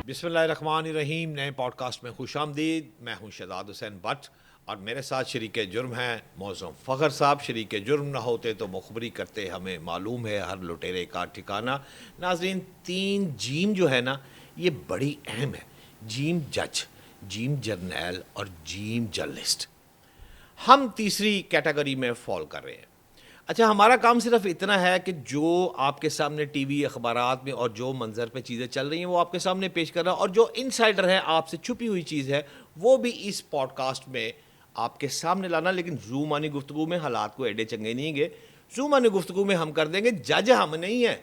بسم اللہ الرحمن الرحیم. نئے پوڈ کاسٹ میں خوش آمدید. میں ہوں شہزاد حسین بٹ اور میرے ساتھ شریک جرم ہیں معظم فخر صاحب. شریک جرم نہ ہوتے تو مخبری کرتے ہمیں معلوم ہے ہر لٹیرے کا ٹھکانہ. ناظرین، 3 جیم جو ہے نا یہ بڑی اہم ہے. جیم جج، جیم جرنیل اور جیم جرنلسٹ. ہم تیسری کیٹیگری میں فال کر رہے ہیں. اچھا، ہمارا کام صرف اتنا ہے کہ جو آپ کے سامنے ٹی وی اخبارات میں اور جو منظر پہ چیزیں چل رہی ہیں وہ آپ کے سامنے پیش کرنا، اور جو انسائڈر ہے آپ سے چھپی ہوئی چیز ہے وہ بھی اس پوڈ کاسٹ میں آپ کے سامنے لانا. لیکن زومانی گفتگو میں حالات کو ایڈے چنگے نہیں گے. زومانی گفتگو میں ہم کر دیں گے، جج ہم نہیں ہیں.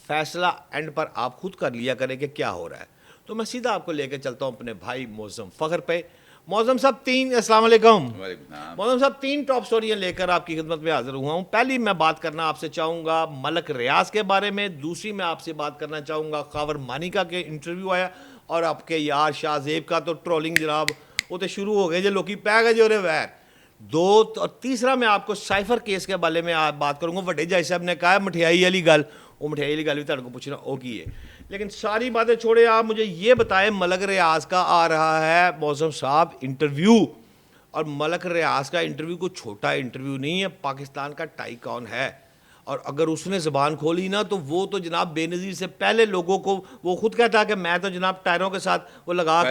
فیصلہ اینڈ پر آپ خود کر لیا کریں کہ کیا ہو رہا ہے. تو میں سیدھا آپ کو لے کے چلتا ہوں اپنے بھائی معظم فخر پہ. معظم صاحب السلام علیکم. معظم صاحب 3 ٹاپ سٹوریاں لے کر آپ کی خدمت میں حاضر ہوا ہوں. پہلی میں بات کرنا آپ سے چاہوں گا ملک ریاض کے بارے میں. دوسری میں آپ سے بات کرنا چاہوں گا خاور مانیکا کے انٹرویو آیا، اور آپ کے یار شاہ زیب کا تو ٹرولنگ جناب وہ تو شروع ہو گئے جو لوکی پہ گئے جو رہے ویر دو. اور تیسرا میں آپ کو سائفر کیس کے بارے میں بات کروں گا. وڈے جج صاحب نے کہا مٹھیائی والی گل، وہ مٹھیائی والی گل بھی تھوڑے کو پوچھنا وہ کی ہے. لیکن ساری باتیں چھوڑے، آپ مجھے یہ بتائیں ملک ریاض کا آ رہا ہے معظم صاحب انٹرویو، اور ملک ریاض کا انٹرویو کوئی چھوٹا انٹرویو نہیں ہے. پاکستان کا ٹائی کون ہے، اور اگر اس نے زبان کھولی نا تو وہ تو جناب بے نظیر سے پہلے لوگوں کو وہ خود کہتا ہے کہ میں تو جناب ٹائروں کے ساتھ وہ لگا کر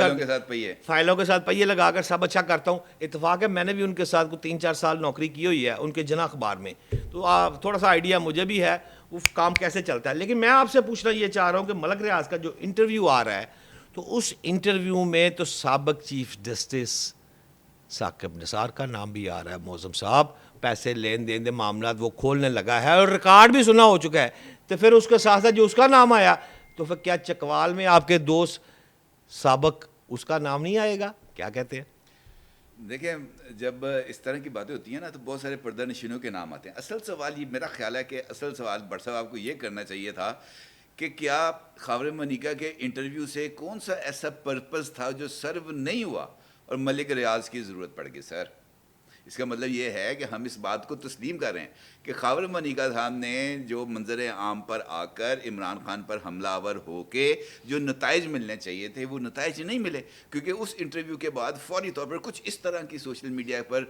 فائلوں کے ساتھ پہیے لگا کر سب اچھا کرتا ہوں. اتفاق ہے میں نے بھی ان کے ساتھ 3-4 سال نوکری کی ہوئی ہے ان کے جنا اخبار میں، تو آپ تھوڑا سا آئیڈیا مجھے بھی ہے وہ کام کیسے چلتا ہے. لیکن میں آپ سے پوچھنا یہ چاہ رہا ہوں کہ ملک ریاض کا جو انٹرویو آ رہا ہے تو اس انٹرویو میں تو سابق چیف جسٹس ثاقب نثار کا نام بھی آ رہا ہے. معظم صاحب پیسے لین دین دے معاملات وہ کھولنے لگا ہے اور ریکارڈ بھی سنا ہو چکا ہے. تو پھر اس کے ساتھ ساتھ جو اس کا نام آیا تو پھر کیا چکوال میں آپ کے دوست سابق اس کا نام نہیں آئے گا؟ کیا کہتے ہیں؟ دیکھیں، جب اس طرح کی باتیں ہوتی ہیں نا تو بہت سارے پردہ نشینوں کے نام آتے ہیں. اصل سوال یہ میرا خیال ہے کہ اصل سوال بٹ صاحب آپ کو یہ کرنا چاہیے تھا کہ کیا خاور منیکا کے انٹرویو سے کون سا ایسا پرپز تھا جو سرو نہیں ہوا اور ملک ریاض کی ضرورت پڑ گئی. سر اس کا مطلب یہ ہے کہ ہم اس بات کو تسلیم کر رہے ہیں کہ خاور منیکا صاحب نے جو منظر عام پر آ کر عمران خان پر حملہ آور ہو کے جو نتائج ملنے چاہیے تھے وہ نتائج نہیں ملے، کیونکہ اس انٹرویو کے بعد فوری طور پر کچھ اس طرح کی سوشل میڈیا پر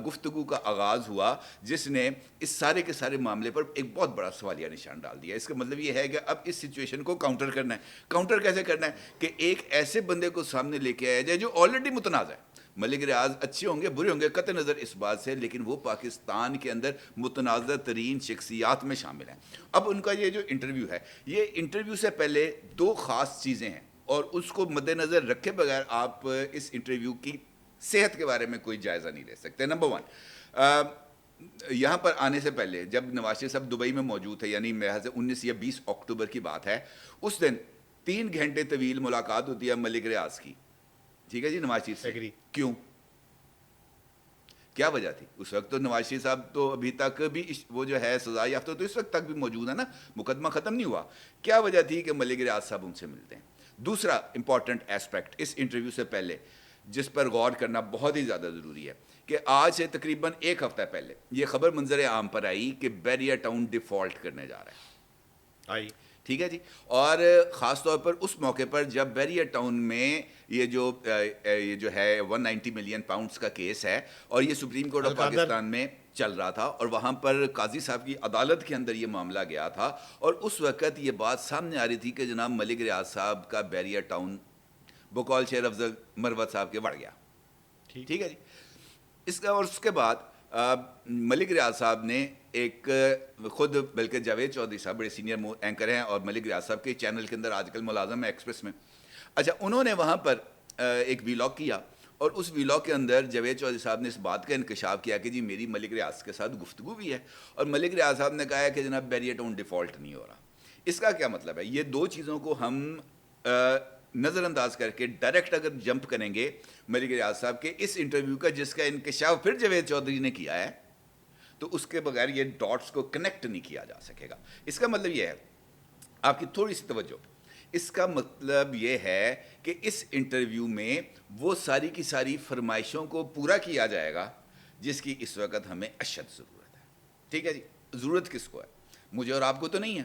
گفتگو کا آغاز ہوا جس نے اس سارے کے سارے معاملے پر ایک بہت بڑا سوالیہ نشان ڈال دیا. اس کا مطلب یہ ہے کہ اب اس سچویشن کو کاؤنٹر کرنا ہے. کاؤنٹر کیسے کرنا ہے کہ ایک ایسے بندے کو سامنے لے کے آیا جائے جو آلریڈی متنازع ہے. ملک ریاض اچھے ہوں گے برے ہوں گے قطع نظر اس بات سے، لیکن وہ پاکستان کے اندر متنازع ترین شخصیات میں شامل ہیں. اب ان کا یہ جو انٹرویو ہے، یہ انٹرویو سے پہلے 2 خاص چیزیں ہیں اور اس کو مد نظر رکھے بغیر آپ اس انٹرویو کی صحت کے بارے میں کوئی جائزہ نہیں لے سکتے. نمبر 1، یہاں پر آنے سے پہلے جب نواز شریف صاحب دبئی میں موجود تھے، یعنی میرے خیال سے 19 یا 20 اکتوبر کی بات ہے، اس دن 3 گھنٹے طویل ملاقات ہوتی ہے ملک ریاض کی. ٹھیک ہے جی، نواز شریف سے. کیوں؟ کیا وجہ تھی؟ اس وقت تو نواز شریف صاحب تو ابھی تک بھی وہ جو ہے سزا یافتہ تو اس وقت تک بھی موجود ہے نا، مقدمہ ختم نہیں ہوا. کیا وجہ تھی کہ ملک ریاض صاحب ان سے ملتے ہیں؟ دوسرا امپورٹنٹ ایسپیکٹ اس انٹرویو سے پہلے جس پر غور کرنا بہت ہی زیادہ ضروری ہے کہ آج سے تقریباً 1 ہفتہ پہلے یہ خبر منظر عام پر آئی کہ بیریا ٹاؤن ڈیفالٹ کرنے جا رہا ہے. ٹھیک ہے جی، اور خاص طور پر اس موقع پر جب بیریا ٹاؤن میں یہ جو ہے 190 ملین پاؤنڈز کا کیس ہے اور یہ سپریم کورٹ آف پاکستان میں چل رہا تھا اور وہاں پر قاضی صاحب کی عدالت کے اندر یہ معاملہ گیا تھا، اور اس وقت یہ بات سامنے آ رہی تھی کہ جناب ملک ریاض صاحب کا بیریا ٹاؤن بقول شیر افضل مروت صاحب کے بڑھ گیا. ٹھیک ہے جی. اس کا اور اس کے بعد ملک ریاض صاحب نے ایک خود بلکہ جاوید چودھری صاحب بڑے سینئر اینکر ہیں اور ملک ریاض صاحب کے چینل کے اندر آج کل ملازم ہے ایکسپریس میں. اچھا، انہوں نے وہاں پر ایک ویلاگ کیا اور اس ویلاگ کے اندر جاوید چودھری صاحب نے اس بات کا انکشاف کیا کہ جی میری ملک ریاض کے ساتھ گفتگو بھی ہے اور ملک ریاض صاحب نے کہا ہے کہ جناب بیریا ٹاؤن ڈیفالٹ نہیں ہو رہا. اس کا کیا مطلب ہے؟ یہ 2 چیزوں کو ہم نظر انداز کر کے ڈائریکٹ اگر جمپ کریں گے ملک ریاض صاحب کے اس انٹرویو کا جس کا انکشاف پھر جاوید چودھری نے کیا ہے، تو اس کے بغیر یہ ڈاٹس کو کنیکٹ نہیں کیا جا سکے گا. اس کا مطلب یہ ہے، آپ کی تھوڑی سی توجہ، اس کا مطلب یہ ہے کہ اس انٹرویو میں وہ ساری کی ساری فرمائشوں کو پورا کیا جائے گا جس کی اس وقت ہمیں اشد ضرورت ہے. ٹھیک ہے جی. ضرورت کس کو ہے؟ مجھے اور آپ کو تو نہیں ہے.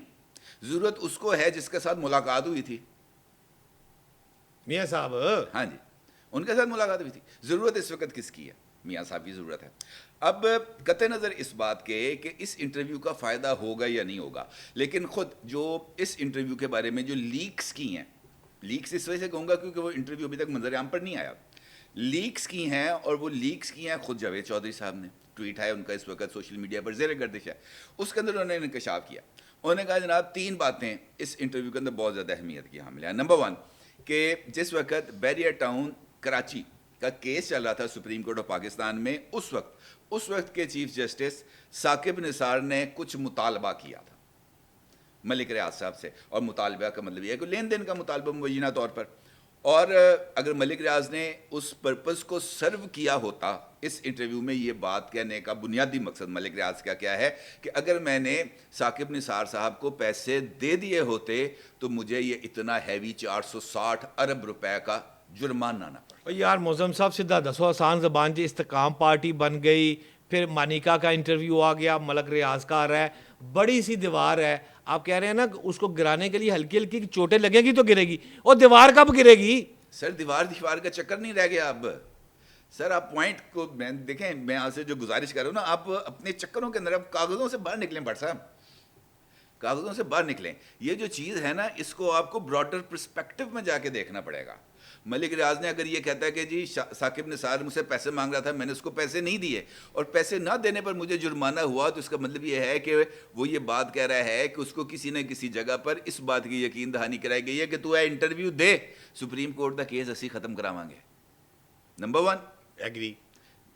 ضرورت اس کو ہے جس کے ساتھ ملاقات ہوئی تھی. میاں صاحب ہاں جی ان کے ساتھ ملاقات ہوئی تھی. ضرورت اس وقت کس کی ہے؟ میاں صاحب کی ضرورت ہے. اب قطع نظر اس بات کے کہ اس انٹرویو کا فائدہ ہوگا یا نہیں ہوگا, لیکن خود جو اس انٹرویو کے بارے میں جو لیکس کی ہیں, لیکس اس وجہ سے کہوں گا کیونکہ وہ انٹرویو ابھی تک منظر عام پر نہیں آیا, لیکس کی ہیں, اور وہ لیکس کی ہیں خود جاوید چودھری صاحب نے. ٹویٹ ہے ان کا اس وقت سوشل میڈیا پر زیر گردش ہے, اس کے اندر انہوں نے انکشاف کیا. انہوں نے کہا جناب 3 باتیں اس انٹرویو کے اندر بہت زیادہ اہمیت کی حامل ہیں. نمبر 1 کہ جس وقت بیریا ٹاؤن کراچی کا کیس چل رہا تھا سپریم کورٹ آف پاکستان میں, اس وقت کے چیف جسٹس ثاقب نثار نے کچھ مطالبہ کیا تھا ملک ریاض صاحب سے, اور مطالبہ کا مطلب یہ ہے کہ لین دین کا مطالبہ مبینہ طور پر, اور اگر ملک ریاض نے اس پرپس کو سرو کیا ہوتا, اس انٹرویو میں یہ بات کہنے کا بنیادی مقصد ملک ریاض کا کیا ہے کہ اگر میں نے ثاقب نثار صاحب کو پیسے دے دیے ہوتے تو مجھے یہ اتنا ہیوی 460 ارب روپے کا جرمانہ نہ پڑا. یار موزم صاحب سیدھا دسو آسان زبان جی, استقام پارٹی بن گئی, پھر مانیکا کا انٹرویو آ گیا, ملک ریاض کا آ رہا ہے, بڑی سی دیوار ہے. آپ کہہ رہے ہیں نا اس کو گرانے کے لیے ہلکی ہلکی چوٹیں لگیں گی تو گرے گی, اور دیوار کب گرے گی؟ سر دیوار کا چکر نہیں رہ گیا اب. سر آپ پوائنٹ کو دیکھیں, میں آپ سے جو گزارش کر رہا ہوں نا, آپ اپنے چکروں کے اندر اب کاغذوں سے باہر نکلیں بٹ صاحب, کاغذوں سے باہر نکلیں. یہ جو چیز ہے نا اس کو آپ کو براڈر پرسپیکٹو میں جا کے دیکھنا پڑے گا. ملک ریاض نے اگر یہ کہتا ہے کہ جی ثاقب نثار مجھ سے پیسے مانگ رہا تھا, میں نے اس کو پیسے نہیں دیے, اور پیسے نہ دینے پر مجھے جرمانہ ہوا, تو اس کا مطلب یہ ہے کہ وہ یہ بات کہہ رہا ہے کہ اس کو کسی نہ کسی جگہ پر اس بات کی یقین دہانی کرائی گئی ہے کہ تو انٹرویو دے, سپریم کورٹ کا کیس اسی ختم کراواں گے. نمبر 1 ایگری,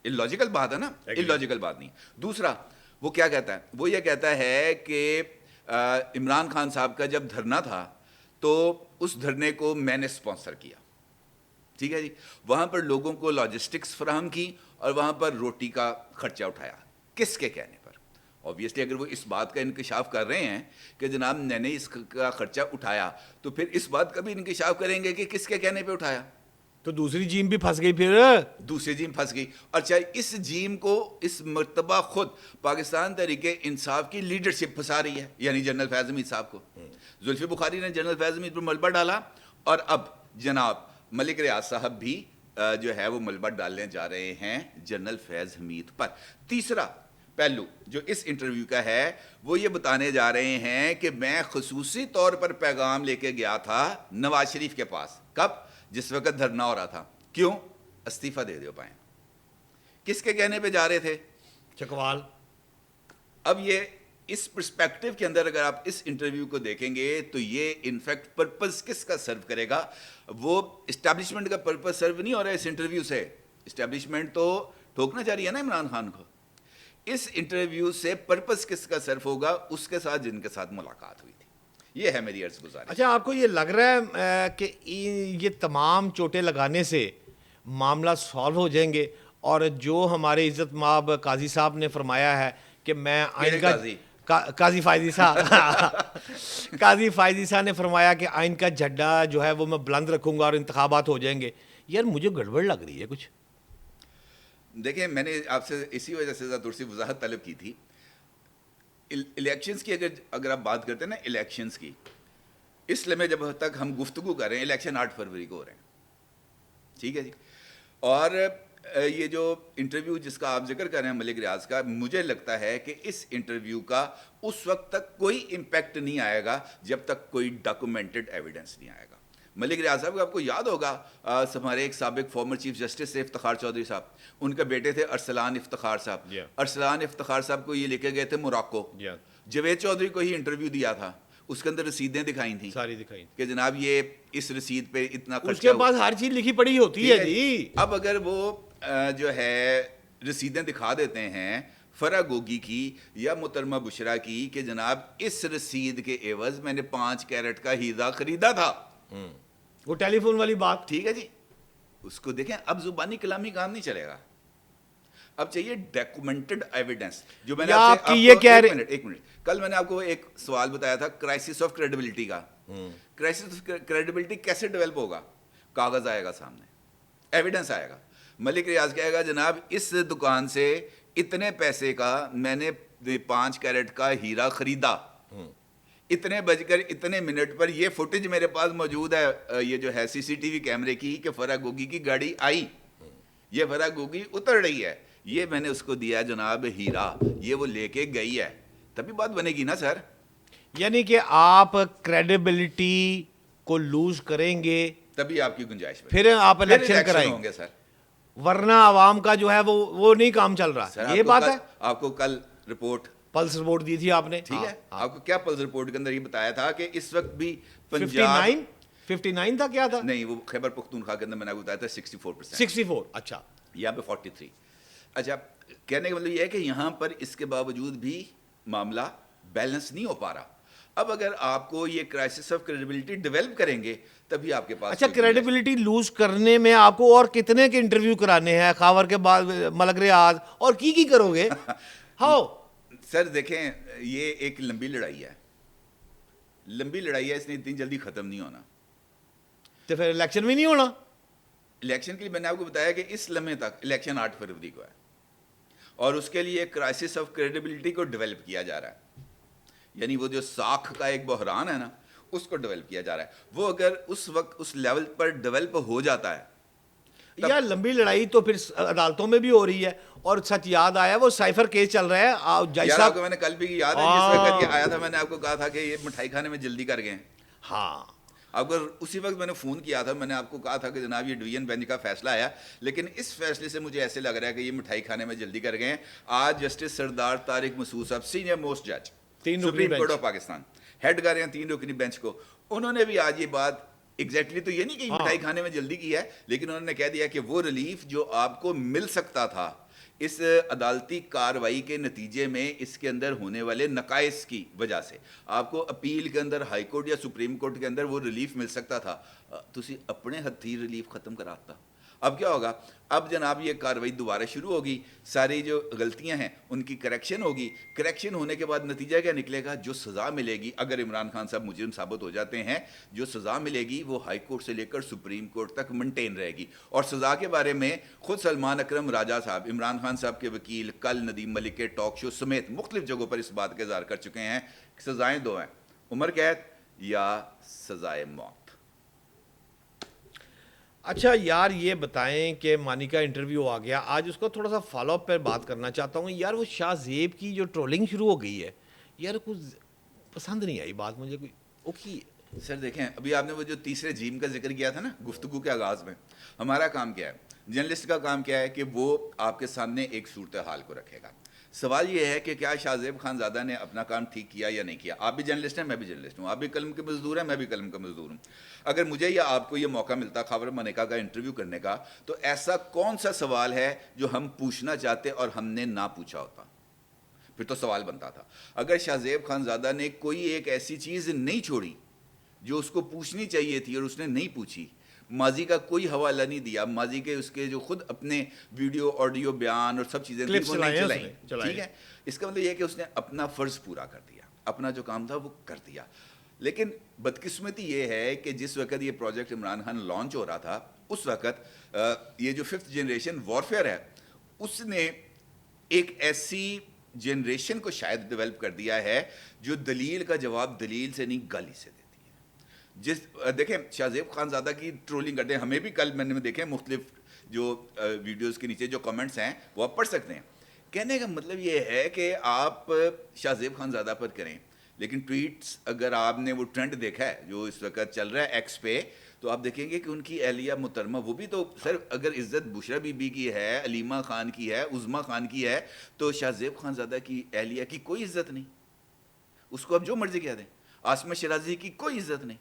اللاجیکل بات ہے نا, اللاجیکل بات نہیں. دوسرا وہ کیا کہتا ہے, وہ یہ کہتا ہے کہ عمران خان صاحب کا جب دھرنا تھا تو اس دھرنے کو میں نے سپانسر کیا, ٹھیک ہے جی, وہاں پر لوگوں کو لاجسٹکس فراہم کی اور وہاں پر روٹی کا خرچہ اٹھایا. کس کے کہنے پر؟ اوبیسلی اگر وہ اس بات کا انکشاف کر رہے ہیں کہ جناب میں نے اس کا خرچہ اٹھایا, تو پھر اس بات کا بھی انکشاف کریں گے کہ کس کے کہنے پہ اٹھایا. تو دوسری جیم بھی پھنس گئی, پھر دوسری جیم پھنس گئی. اور چاہے اس جیم کو اس مرتبہ خود پاکستان تحریک انصاف کی لیڈرشپ پھنسا رہی ہے, یعنی جنرل فیض حمید صاحب کو. زلفی بخاری نے جنرل فیض حمید پر ملبہ ڈالا, اور اب جناب ملک ریاض صاحب بھی جو ہے وہ ملبہ ڈالنے جا رہے ہیں جنرل فیض حمید پر. تیسرا پہلو جو اس انٹرویو کا ہے وہ یہ بتانے جا رہے ہیں کہ میں خصوصی طور پر پیغام لے کے گیا تھا نواز شریف کے پاس. کب؟ جس وقت دھرنا ہو رہا تھا. کیوں؟ استعفیٰ دے دو پائیں. کس کے کہنے پہ جا رہے تھے؟ چکوال. اب یہ اس پرسپیکٹو کے اندر اگر آپ اس انٹرویو کو دیکھیں گے تو یہ انفیکٹ پرپز کس کا سرو کرے گا؟ وہ اسٹیبلشمنٹ کا پرپز سرو نہیں ہو رہا ہے اس انٹرویو سے. اسٹیبلشمنٹ تو ٹھوکنا چاہ رہی ہے نا عمران خان کو. اس انٹرویو سے پرپز کس کا سرو ہوگا؟ اس کے ساتھ جن کے ساتھ ملاقات ہوئی تھی. یہ ہے میری عرض گزارش. اچھا, آپ کو یہ لگ رہا ہے کہ یہ تمام چوٹیں لگانے سے معاملہ سالو ہو جائیں گے, اور جو ہمارے عزت مآب قاضی صاحب نے فرمایا ہے کہ میں آئین کا قاضی فائزی صاحب قاضی فائزی صاحب نے فرمایا کہ آئین کا جھنڈا جو ہے وہ میں بلند رکھوں گا اور انتخابات ہو جائیں گے, یار مجھے گڑبڑ لگ رہی ہے کچھ. دیکھیں میں نے آپ سے اسی وجہ سے تھوڑی سی وضاحت طلب کی تھی. الیکشنز کی اگر آپ بات کرتے ہیں نا الیکشنز کی, اس لمحے جب تک ہم گفتگو کر رہے ہیں الیکشن 8 فروری کو ہو رہے ہیں, ٹھیک ہے جی. اور یہ جو انٹرویو جس کا آپ ذکر کر رہے ہیں ملک ریاض کا, مجھے لگتا ہے کہ اس انٹرویو کا اس وقت تک کوئی امپیکٹ نہیں آئے گا جب تک کوئی ڈاکومنٹڈ ایویڈنس نہیں آئے گا. ملک ریاض صاحب کو آپ کو یاد ہوگا ہمارے ایک سابق فارمر چیف جسٹس سے افتخار چودھری صاحب, ان کے بیٹے تھے ارسلان افتخار صاحب. ارسلان افتخار صاحب کو یہ لے کے گئے تھے موراکو. جاوید چودھری کو ہی انٹرویو دیا تھا, اس کے اندر رسیدیں دکھائی تھیں ساری دکھائی کہ جناب یہ اس رسید پہ اتنا خرچہ, اس کے پاس ہر چیز لکھی پڑی ہوتی ہے جی. اب اگر وہ جو ہے رسیدیں دکھا دیتے ہیں فرا گوگی کی یا محترمہ بشرا کی کہ جناب اس رسید کے عوض میں نے 5 کیرٹ کا ہیرا خریدا تھا, وہ ٹیلی فون والی بات, ٹھیک ہے جی, اس کو دیکھیں. اب زبانی کلامی کام نہیں چلے گا, اب چاہیے ڈاکومنٹڈ ایویڈنس. جو میں نے آپ سے ایک منٹ کل میں نے آپ کو ایک سوال بتایا تھا کرائسس آف کریڈیبلٹی کا. کرائسس آف کریڈیبلٹی کیسے ڈیولپ ہوگا؟ کاغذ آئے گا سامنے, ایویڈنس آئے گا. ملک ریاض کہے گا جناب اس دکان سے اتنے پیسے کا میں نے 5 کیرٹ کا ہیرا خریدا. اتنے بج کر اتنے منٹ پر یہ فوٹیج میرے پاس موجود ہے، یہ جو ہے CCTV کیمرے کی، کہ فرح گوگی کی گاڑی آئی، یہ فرح گوگی اتر رہی ہے، یہ میں نے اس کو دیا جناب ہیرا، یہ وہ لے کے گئی ہے، تبھی بات بنے گی نا سر. یعنی کہ آپ کریڈیبلٹی کو لوز کریں گے تبھی آپ کی گنجائش پھر آپ الیکشن کرائیں ہوں گے سر. ورنہ عوام کا جو ہے وہ نہیں کام چل رہا. یہ بات ہے. آپ کو کل رپورٹ پلس رپورٹ دی تھی آپ نے, ٹھیک ہے, آپ کو کیا پلس رپورٹ کے اندر یہ بتایا تھا کہ اس وقت بھی پنجاب 59 تھا, کیا تھا؟ نہیں, وہ خیبر پختونخوا کے اندر میں نے بتایا تھا 64%. 64, اچھا, یہاں پہ 43. اچھا, کہنے کا مطلب یہ ہے کہ یہاں پر اس کے باوجود بھی معاملہ بیلنس نہیں ہو پا رہا. اب اگر آپ کو یہ کرائسس آف کریڈیبلٹی ڈیولپ کریں گے تبھی آپ کے پاس. اچھا, کریڈیبلٹی لوز کرنے میں آپ کو اور کتنے کے انٹرویو کرانے ہیں, خاور کے بعد ملک ریاض اور کی کرو گے؟ ہاؤ سر دیکھیں, یہ ایک لمبی لڑائی ہے, لمبی لڑائی ہے, اس نے اتنی جلدی ختم نہیں ہونا. تو پھر الیکشن بھی نہیں ہونا. الیکشن کے لیے میں نے آپ کو بتایا کہ اس لمحے تک الیکشن 8 فروری کو ہے, اور اس کے لیے کرائسس آف کریڈیبلٹی کو ڈیولپ کیا جا رہا ہے. یعنی وہ جو ساکھ کا ایک بحران ہے نا, اس کو ڈیولپ کیا جا رہا ہے. وہ اگر اس وقت اس لیول پر ڈیولپ ہو جاتا ہے, یا لمبی لڑائی تو پھر عدالتوں میں بھی ہو رہی ہے. اور سچ یاد آیا وہ سائفر کیس چل رہا ہے, جج یار صاحب آپ کو میں نے کل بھی یاد ہے جس وقت یہ آیا تھا, میں نے آپ کو کہا تھا کہ یہ مٹھائی کھانے میں جلدی کر گئے. ہاں, آپ کو اسی وقت میں نے فون کیا تھا, میں نے آپ کو کہا تھا کہ جناب یہ ڈویژن بینچ کا فیصلہ آیا, لیکن اس فیصلے سے مجھے ایسے لگ رہا ہے کہ یہ مٹھائی کھانے میں جلدی کر گئے. آج جسٹس سردار طارق مسعود صاحب, سینئر موسٹ جج supreme court of Pakistan, head کر رہے ہیں 3 رکنی بینچ کو, انہوں نے بھی آج یہ بات ایگزیکٹلی تو یہ نہیں کہ مٹھائی کھانے میں جلدی کی ہے, لیکن انہوں نے کہہ دیا کہ وہ ریلیف جو آپ کو مل سکتا تھا اس عدالتی کاروائی کے نتیجے میں, اس کے اندر ہونے والے نقائص کی وجہ سے آپ کو اپیل کے اندر, ہائی کورٹ یا سپریم کورٹ کے اندر وہ ریلیف مل سکتا تھا, تسی اپنے ہتھی ریلیف ختم کراتا. اب کیا ہوگا, اب جناب یہ کاروائی دوبارہ شروع ہوگی, ساری جو غلطیاں ہیں ان کی کریکشن ہوگی. کریکشن ہونے کے بعد نتیجہ کیا نکلے گا, جو سزا ملے گی اگر عمران خان صاحب مجرم ثابت ہو جاتے ہیں, جو سزا ملے گی وہ ہائی کورٹ سے لے کر سپریم کورٹ تک مینٹین رہے گی. اور سزا کے بارے میں خود سلمان اکرم راجہ صاحب, عمران خان صاحب کے وکیل, کل ندیم ملک کے ٹاک شو سمیت مختلف جگہوں پر اس بات کا اظہار کر چکے ہیں کہ سزائیں 2 ہیں, عمر قید یا سزائے موت. اچھا یار, یہ بتائیں کہ مانی کا انٹرویو آ گیا آج, اس کو تھوڑا سا فالو اپ پہ بات کرنا چاہتا ہوں. یار وہ شاہ زیب کی جو ٹرولنگ شروع ہو گئی ہے, یار کچھ پسند نہیں آئی بات مجھے, کوئی اوکھی. سر دیکھیں, ابھی آپ نے وہ جو تیسرے جیم کا ذکر کیا تھا نا گفتگو کے آغاز میں, ہمارا کام کیا ہے, جرنلسٹ کا کام کیا ہے کہ وہ آپ کے سامنے ایک صورتحال کو رکھے گا. سوال یہ ہے کہ کیا شاہ زیب خان زادہ نے اپنا کام ٹھیک کیا یا نہیں کیا. آپ بھی جرنلسٹ ہیں, میں بھی جرنلسٹ ہوں, آپ بھی قلم کے مزدور ہیں, میں بھی قلم کا مزدور ہوں. اگر مجھے یا آپ کو یہ موقع ملتا خاور منیکا کا انٹرویو کرنے کا, تو ایسا کون سا سوال ہے جو ہم پوچھنا چاہتے اور ہم نے نہ پوچھا ہوتا؟ پھر تو سوال بنتا تھا. اگر شاہ زیب خان زادہ نے کوئی ایک ایسی چیز نہیں چھوڑی جو اس کو پوچھنی چاہیے تھی اور اس نے نہیں پوچھی, ماضی کا کوئی حوالہ نہیں دیا, ماضی کے اس کے جو خود اپنے ویڈیو آڈیو بیان اور سب چیزیں تھیں وہ نہیں چلائیں, ٹھیک ہے, اس کا مطلب یہ ہے کہ اس نے اپنا فرض پورا کر دیا, اپنا جو کام تھا وہ کر دیا. لیکن بدقسمتی یہ ہے کہ جس وقت یہ پروجیکٹ عمران خان لانچ ہو رہا تھا, اس وقت یہ جو 5th جنریشن وارفیئر ہے, اس نے ایک ایسی جنریشن کو شاید ڈیولپ کر دیا ہے جو دلیل کا جواب دلیل سے نہیں گالی سے دیتی ہے. دیکھیں شاہ زیب خان زادہ کی ٹرولنگ کرتے ہیں, ہمیں بھی کل میں نے دیکھے مختلف جو ویڈیوز کے نیچے جو کمنٹس ہیں وہ آپ پڑھ سکتے ہیں. کہنے کا مطلب یہ ہے کہ آپ شاہ زیب خان زادہ پر کریں, لیکن ٹویٹس اگر آپ نے وہ ٹرینڈ دیکھا ہے جو اس وقت چل رہا ہے ایکس پہ, تو آپ دیکھیں گے کہ ان کی اہلیہ محترمہ, وہ بھی تو سر اگر عزت بشرا بی بی کی ہے, علیمہ خان کی ہے, عظما خان کی ہے, تو شاہ زیب خان زادہ کی اہلیہ کی کوئی عزت نہیں. اس کو آپ جو مرضی کہہ دیں. عاصمہ شیرازی کی کوئی عزت نہیں.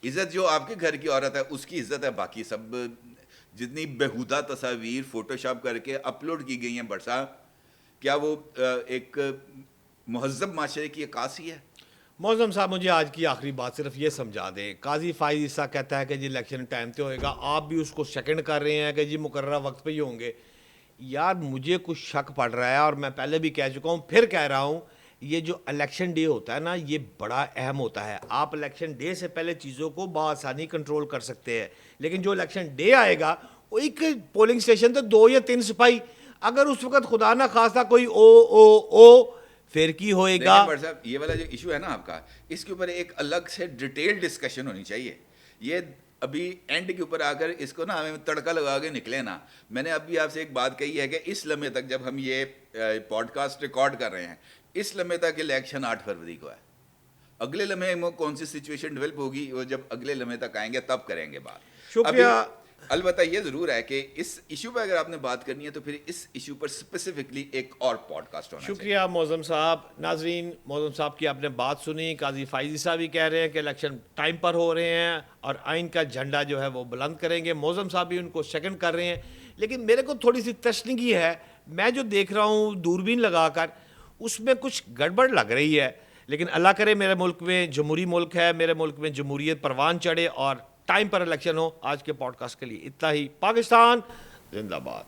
عزت جو آپ کے گھر کی عورت ہے اس کی عزت ہے, باقی سب جتنی بےہودہ تصاویر فوٹو شاپ کر کے اپلوڈ کی گئی ہیں برسا, کیا وہ ایک مہذب معاشرے کی عکاسی ہے؟ موزم صاحب مجھے آج کی آخری بات صرف یہ سمجھا دیں. قاضی فائز عیسیٰ کہتا ہے کہ جی الیکشن ٹائم پہ ہوئے گا, آپ بھی اس کو سیکنڈ کر رہے ہیں کہ جی مقررہ وقت پہ ہی ہوں گے. یار مجھے کچھ شک پڑ رہا ہے, اور میں پہلے بھی کہہ چکا ہوں, پھر کہہ رہا ہوں, یہ جو الیکشن ڈے ہوتا ہے نا, یہ بڑا اہم ہوتا ہے. آپ الیکشن ڈے سے پہلے چیزوں کو بآسانی کنٹرول کر سکتے ہیں, لیکن جو الیکشن ڈے آئے گا, وہ ایک پولنگ اسٹیشن تو 2 یا 3 سپاہی, اگر اس وقت خدا نہ خواستہ کوئی او فرقی ہوئے گا. دیکھیں بھٹ صاحب یہ والا جو ایشو ہے نا آپ کا, اس کے اوپر ایک الگ سے ڈیٹیل ڈسکشن ہونی چاہیے. یہ ابھی اینڈ کے اوپر آ کر اس کو نا ہمیں تڑکا لگا کے نکلے نا. میں نے ابھی آپ سے ایک بات کہی ہے کہ اس لمحے تک جب ہم یہ پوڈ کاسٹ ریکارڈ کر رہے ہیں, اس لمحے تک الیکشن 8 فروری کو ہے. اگلے لمحے میں کون سی سچویشن ڈیولپ ہوگی وہ جب اگلے لمحے تک آئیں گے تب کریں گے بات. شکریہ. البتہ یہ ضرور ہے کہ اس ایشو پہ اگر آپ نے بات کرنی ہے تو پھر اس ایشو پر اسپیسیفکلی ایک اور پوڈ کاسٹ ہونا چاہیے. شکریہ معظم صاحب. ناظرین, معظم صاحب کی آپ نے بات سنی. قاضی فائزی صاحب بھی کہہ رہے ہیں کہ الیکشن ٹائم پر ہو رہے ہیں اور آئین کا جھنڈا جو ہے وہ بلند کریں گے. معظم صاحب بھی ان کو سیکنڈ کر رہے ہیں. لیکن میرے کو تھوڑی سی تشنگی ہے, میں جو دیکھ رہا ہوں دوربین لگا کر, اس میں کچھ گڑبڑ لگ رہی ہے. لیکن اللہ کرے میرے ملک میں جمہوری ملک ہے, میرے ملک میں جمہوریت پروان چڑھے اور ٹائم پر الیکشن ہو. آج کے پوڈ کاسٹ کے لیے اتنا ہی. پاکستان زندہ باد.